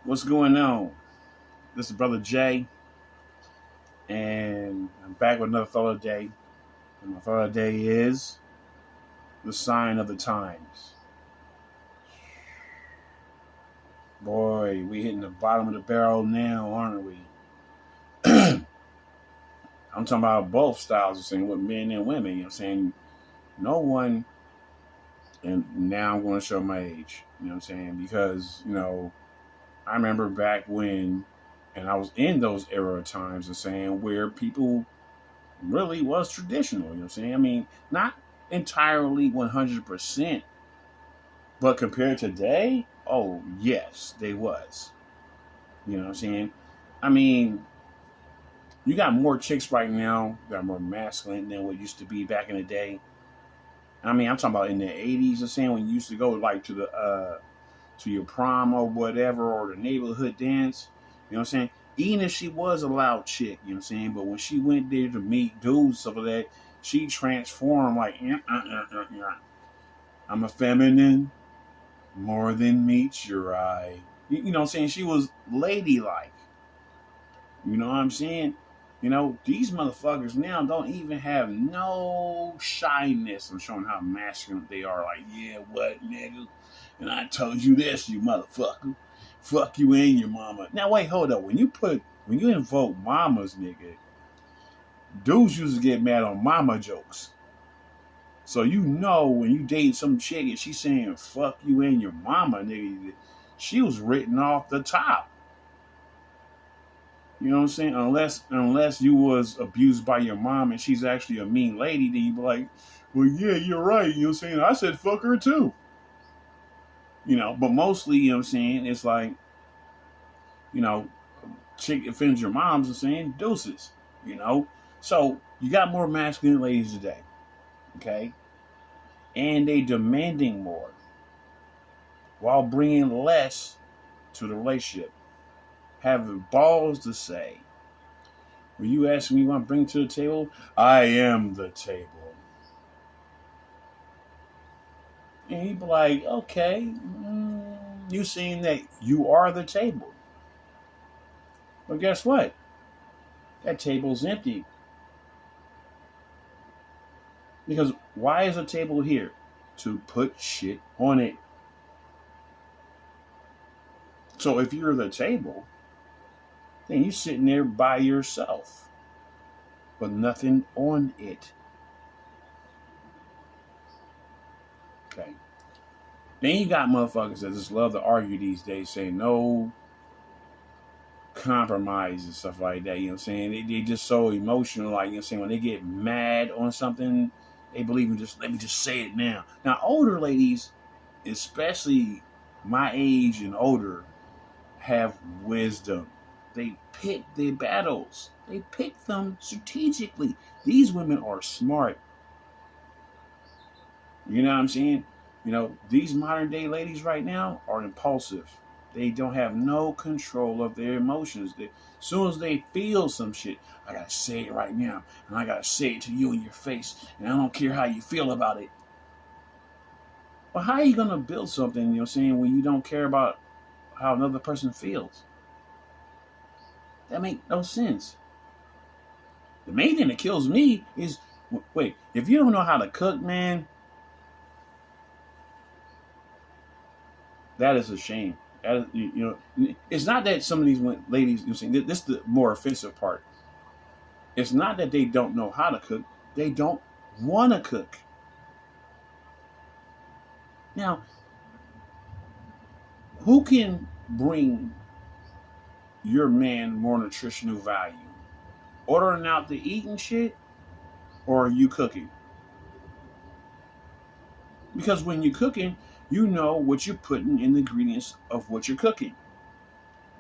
What's going on? This is Brother Jay, and I'm back with another thought of the day. And my thought of the day is the sign of the times. Boy, we hitting the bottom of the barrel now, aren't we? I'm talking about both styles of saying with men and women. You know what I'm saying? No one, and now I'm going to show my age. You know what I'm saying? Because, I remember back when, and I was in those era of times and saying where people really was traditional. You know what I'm saying? I mean, not entirely 100%, but compared to today, oh, yes, they was. You know what I'm saying? I mean, you got more chicks right now that are more masculine than what used to be back in the day. I mean, I'm talking about in the 80s or saying when you used to go like to your prom or whatever or the neighborhood dance. You know what I'm saying? Even if she was a loud chick, you know what I'm saying? But when she went there to meet dudes, stuff like that, she transformed like, I'm a feminine more than meets your eye. You know what I'm saying? She was ladylike. You know what I'm saying? These motherfuckers now don't even have no shyness on showing how masculine they are. Like, yeah, what, nigga? And I told you this, you motherfucker. Fuck you and your mama. Now, wait, hold up. When you invoke mamas, nigga, dudes used to get mad on mama jokes. So when you date some chick and she's saying fuck you and your mama, nigga, she was written off the top. You know what I'm saying? Unless you was abused by your mom and she's actually a mean lady, then you be like, well, yeah, you're right. You know what I'm saying? I said fuck her too. But mostly, you know what I'm saying? It's like, you know, chick offends your moms and saying deuces. You know, so you got more masculine ladies today, okay? And they demanding more while bringing less to the relationship. Having balls to say, when you ask me what I bring to the table, I am the table. And he'd be like, okay, you saying that you are the table. But guess what? That table's empty. Because why is a table here? To put shit on it. So if you're the table, then you're sitting there by yourself with nothing on it. Okay. Then you got motherfuckers that just love to argue these days, saying no compromise and stuff like that. You know what I'm saying? They just so emotional. Like, you know what I'm saying? When they get mad on something, they believe in just, let me just say it now. Now, older ladies, especially my age and older, have wisdom. They pick their battles. They pick them strategically. These women are smart. You know what I'm saying? These modern day ladies right now are impulsive. They don't have no control of their emotions. As soon as they feel some shit, I gotta say it right now, and I gotta say it to you in your face, and I don't care how you feel about it. Well, how are you gonna build something, you know what I'm saying, when you don't care about how another person feels? That makes no sense. The main thing that kills me is, wait, if you don't know how to cook, man, that is a shame. That is, it's not that some of these ladies, this is the more offensive part. It's not that they don't know how to cook; they don't want to cook. Now, who can bring your man more nutritional value? Ordering out the eating shit, or are you cooking? Because when you're cooking, you know what you're putting in the ingredients of what you're cooking.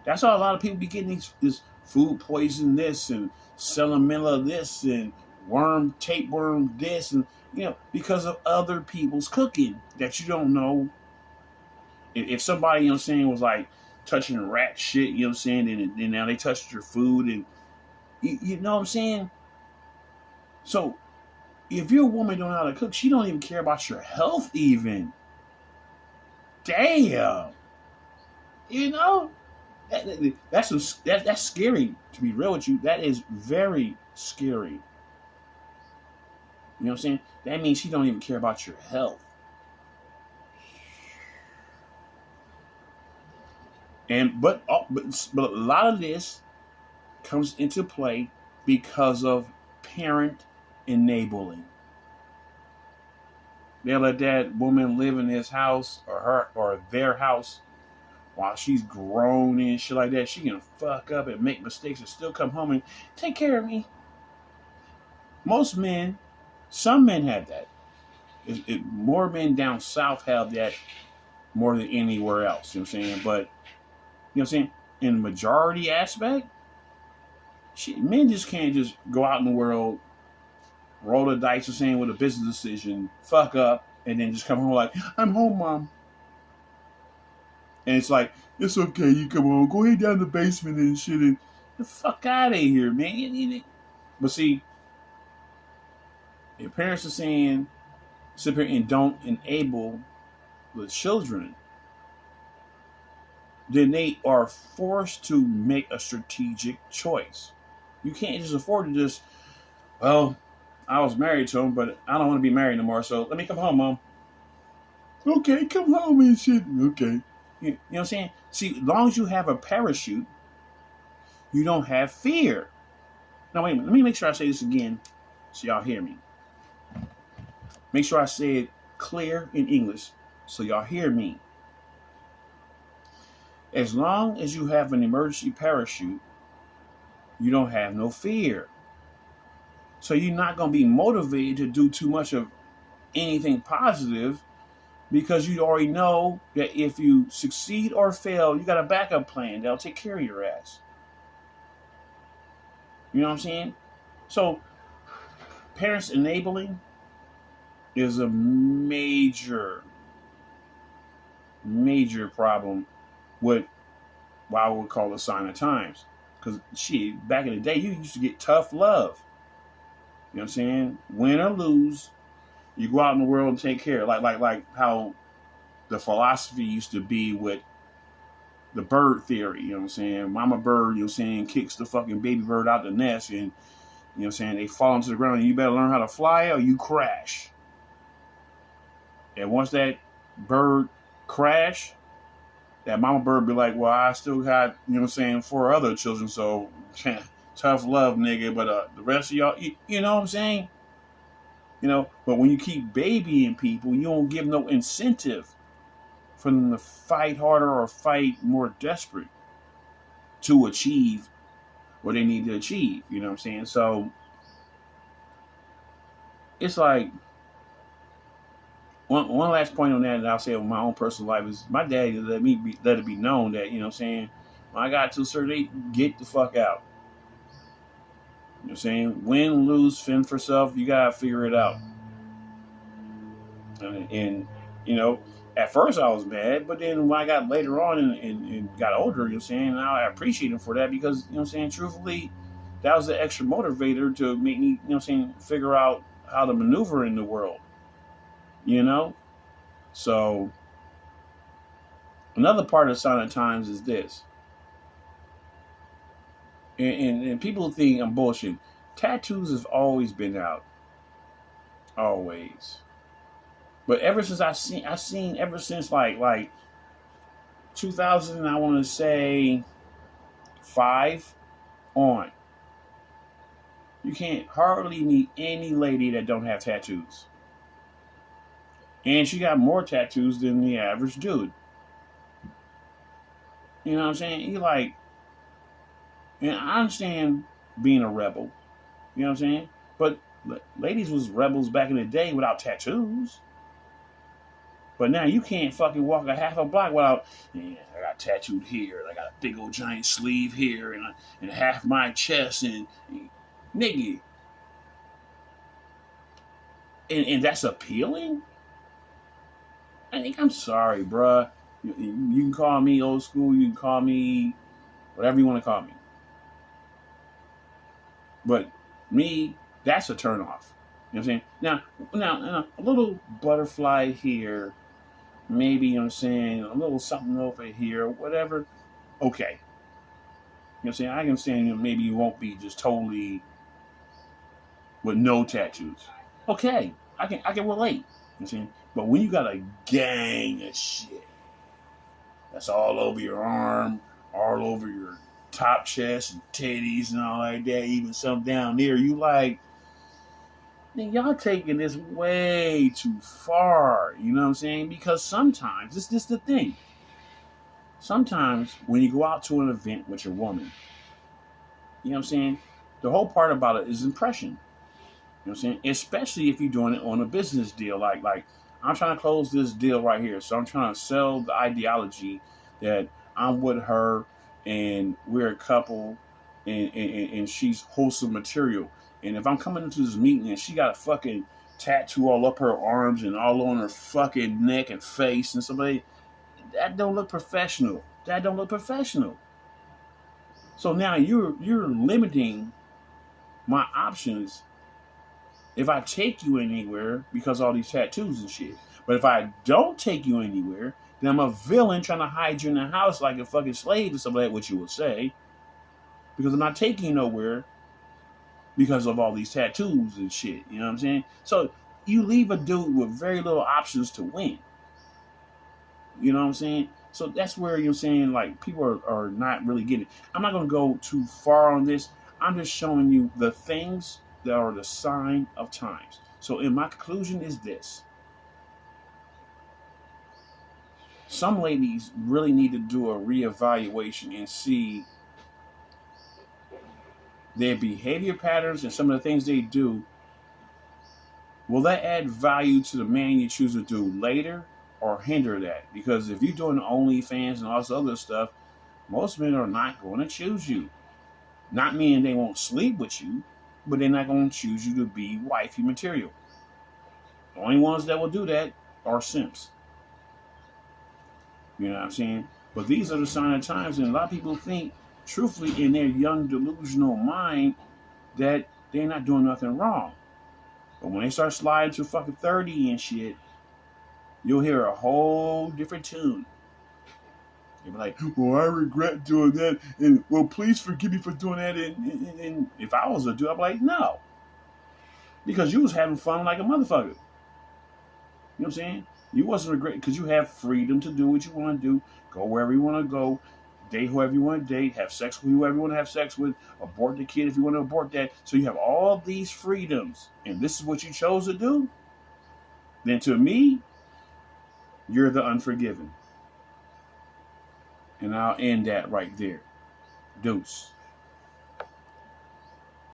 That's how a lot of people be getting this food poison this and salmonella this and tapeworm this, and because of other people's cooking that you don't know. If somebody, you know what I'm saying, was like touching rat shit, you know what I'm saying, and now they touched your food, and you know what I'm saying? So if your woman don't know how to cook, she don't even care about your health even. Damn. You know? That's scary. To be real with you, that is very scary. You know what I'm saying? That means she don't even care about your health. And but a lot of this comes into play because of parent enabling. They let that woman live in his house or their house while she's grown and shit like that. She can fuck up and make mistakes and still come home and take care of me. Most men, some men have that. More men down south have that more than anywhere else. You know what I'm saying? But, you know what I'm saying? In the majority aspect, men just can't just go out in the world, roll the dice, or saying with a business decision, fuck up, and then just come home like, I'm home, mom. And it's like, it's okay, you come home, go ahead down the basement and shit, and the fuck out of here, man. But see, your parents are saying, sit here and don't enable the children, then they are forced to make a strategic choice. You can't just afford to just, well, I was married to him, but I don't want to be married no more, so let me come home, mom. Okay, come home and shit. Okay. You know what I'm saying? See, as long as you have a parachute, you don't have fear. Now, wait a minute. Let me make sure I say this again so y'all hear me. Make sure I say it clear in English so y'all hear me. As long as you have an emergency parachute, you don't have no fear. So you're not going to be motivated to do too much of anything positive because you already know that if you succeed or fail, you got a backup plan that'll take care of your ass. You know what I'm saying? So parents enabling is a major problem with what I would call a sign of times. Because shit, back in the day, you used to get tough love. You know what I'm saying? Win or lose, you go out in the world and take care. Like how the philosophy used to be with the bird theory. You know what I'm saying? Mama bird, you know what I'm saying, kicks the fucking baby bird out the nest, and you know what I'm saying, they fall into the ground, and you better learn how to fly or you crash. And once that bird crash, that mama bird be like, well, I still got, you know what I'm saying, 4 other children, so tough love, nigga, but the rest of y'all, you know what I'm saying? You know, but when you keep babying people, you don't give no incentive for them to fight harder or fight more desperate to achieve what they need to achieve, you know what I'm saying? So it's like, one last point on that I'll say on my own personal life is my daddy let it be known that, you know what I'm saying, when I got to a certain age, get the fuck out. You know what I'm saying? Win, lose, fend for self, you gotta figure it out. And you know, at first I was mad, but then when I got later on and got older, you know what I'm saying, now I appreciate him for that because, you know what I'm saying, truthfully, that was the extra motivator to make me, you know what I'm saying, figure out how to maneuver in the world. You know? So another part of Sign of Times is this. And people think I'm bullshit. Tattoos have always been out. Always. But ever since I've seen ever since like 2000, I want to say 5 on. You can't hardly meet any lady that don't have tattoos. And she got more tattoos than the average dude. You know what I'm saying? You like, and I understand being a rebel. You know what I'm saying? But ladies was rebels back in the day without tattoos. But now you can't fucking walk a half a block without, yeah, I got tattooed here, I got a big old giant sleeve here, and half my chest, and nigga. And that's appealing? I think I'm sorry, bruh. You can call me old school, you can call me whatever you want to call me. But me, that's a turn off. You know what I'm saying? Now, a little butterfly here, maybe, you know what I'm saying, a little something over here, whatever. Okay. what I'm saying? I can understand, maybe you won't be just totally with no tattoos. Okay, I can relate. You know what I'm saying? But when you got a gang of shit that's all over your arm, all over your top chest and titties and all like that, even some down there, you like, man, y'all taking this way too far. You know what I'm saying? Because sometimes, this is the thing. Sometimes when you go out to an event with your woman, you know what I'm saying? The whole part about it is impression. You know what I'm saying? Especially if you're doing it on a business deal. Like I'm trying to close this deal right here. So I'm trying to sell the ideology that I'm with her and we're a couple and she's wholesome material. And if I'm coming into this meeting and she got a fucking tattoo all up her arms and all on her fucking neck and face and somebody, that don't look professional. That don't look professional. So now you're limiting my options if I take you anywhere because of all these tattoos and shit. But if I don't take you anywhere, then I'm a villain trying to hide you in the house like a fucking slave or something like what you would say. Because I'm not taking you nowhere because of all these tattoos and shit. You know what I'm saying? So you leave a dude with very little options to win. You know what I'm saying? So that's where you're saying, like, people are not really getting it. I'm not going to go too far on this. I'm just showing you the things that are the sign of times. So in my conclusion is this. Some ladies really need to do a reevaluation and see their behavior patterns and some of the things they do. Will that add value to the man you choose to do later or hinder that? Because if you're doing OnlyFans and all this other stuff, most men are not going to choose you. Not meaning they won't sleep with you, but they're not going to choose you to be wifey material. The only ones that will do that are simps. You know what I'm saying? But these are the sign of times, and a lot of people think, truthfully, in their young delusional mind, that they're not doing nothing wrong. But when they start sliding to fucking 30 and shit, you'll hear a whole different tune. You'll be like, well, I regret doing that, and well, please forgive me for doing that. And if I was a dude, I'd be like, no. Because you was having fun like a motherfucker. You know what I'm saying? You wasn't regretting because you have freedom to do what you want to do, go wherever you want to go, date whoever you want to date, have sex with whoever you want to have sex with, abort the kid if you want to abort that. So you have all these freedoms, and this is what you chose to do. Then to me, you're the unforgiven. And I'll end that right there. Deuce.